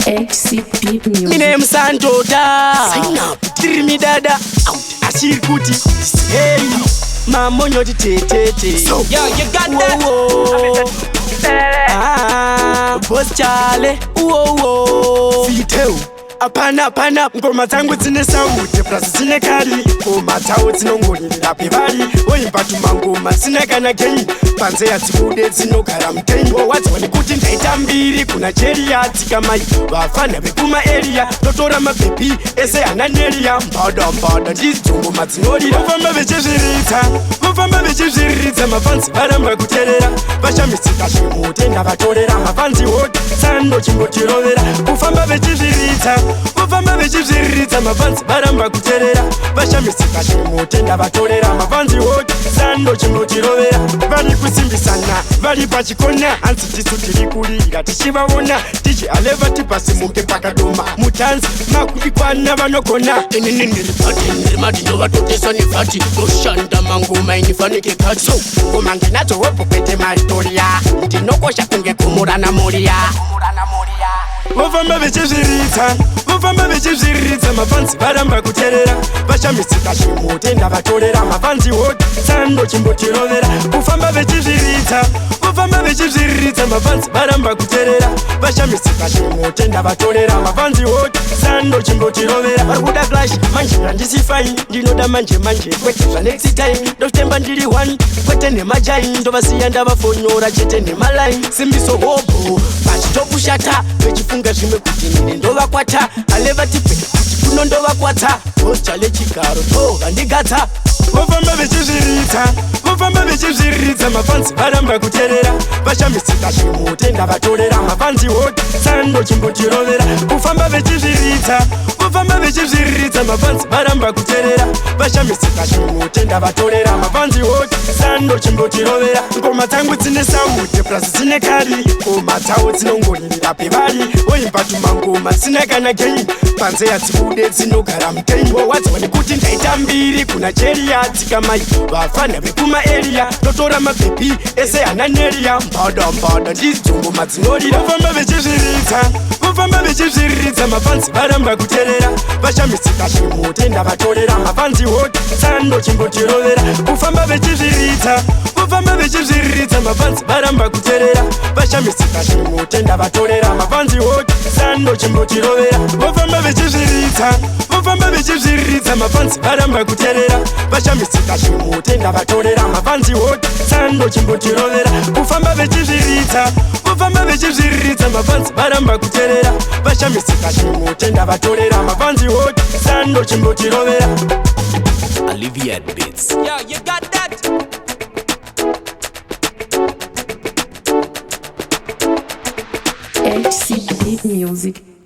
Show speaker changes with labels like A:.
A: My name Santota. Tiri mi dada ashirikuti. Hey, mamonyo ti tete.
B: Yo, you got that?
A: Boss Charlie. Whoa. Fiteu. Apana ngoma dzangu dzine sauti plus dzine kari ngoma dzawo dzinongorira pevari oimba tumangoma dzine kana geni panze yadzibude dzinogara muteni wadziwa nekuti ndaita mbiri kuna jeria dzikamai vafana vekuma area totora mabhepi ese ananeria mbada ndidzo ngoma dzinorira vofamba vechizviridza mafanzi varamba kuterera vashamisika zvimutenda vatorera mafanzi hoti sando chimbotirovera kufamba vechizviridza mafanzi varamba kuterera vashamisika zvimutenda vatorera mafanzi hoti sando chimbotirovera vari kusimbisana vari pachikona anzi tisu tiri kurira tichivaona tichi Alleviate pasimuke pakadoma mutanzi makuikwana vanogona
B: inini ndiri mati ndovatotesa nevhati toshanda mangoma inifanike kati
A: ngoma ndinadzo webhukwete mastoria ndinokosha kunge kumurana moriya vofamba vechizviridza mafanzi varamba kuterera vashamisika zvimutenda vatorera mafanzi hoti sando chimbotirovera kufamba vechizviridza mafanzi varamba kuterera vashamisika zvimutenda vatorera mafanzi hoti sando chimbotirovera vari kuda clash manje handisi fine ndinoda manje kwete zvanext time ndotemba ndiri 1 kwete nemajaini ndovasiya ndavafonyora chete nemaline simbiso hobho vachitokushata vechifunga zvimwe kuti nini ndovakwata Alleviate kuti kuno ndovakwata bosjale chigaro tovandigadza vofamba vechizviridza mafanzi varamba kuterera vashamisika zvimutenda vatorera mafanzi hoti sando chimbotirovera kufamba vechizviridza mafanzi varamba kuterera vashamisika zvimutenda vatorera mafanzi hoti sando chimbotirovera ngoma dzangu dzine sauti plus dzine kari ngoma dzawo dzinongorira pevari oimba tumangoma dzine kana geni panze yadzibude dzinogara muteni wadziwa nekuti ndaita mbiri kuna jeria dzikamai vafana vekuma area totora mabhepi ese ananeria mbada ndidzo ngoma dzinorira vofamba vechizviridza mafanzi varamba kuterera vashamisika zvimutenda vatorera mafanzi hoti sando chimbotirovera kufamba vechizviridza mafanzi varamba kuterera vashamisika zvimutenda vatorera mafanzi hoti sando chimbotirovera vofamba vechizviridza mafanzi varamba kuterera vashamisika zvimutenda vatorera mafanzi hoti sando chimbotirovera kufamba vechizviridza mafanzi varamba kuterera vashamisika zvimutenda vatorera mafanzi hoti sando chimbotirovera
B: Alleviate beats. Yo, you got that?
A: Music.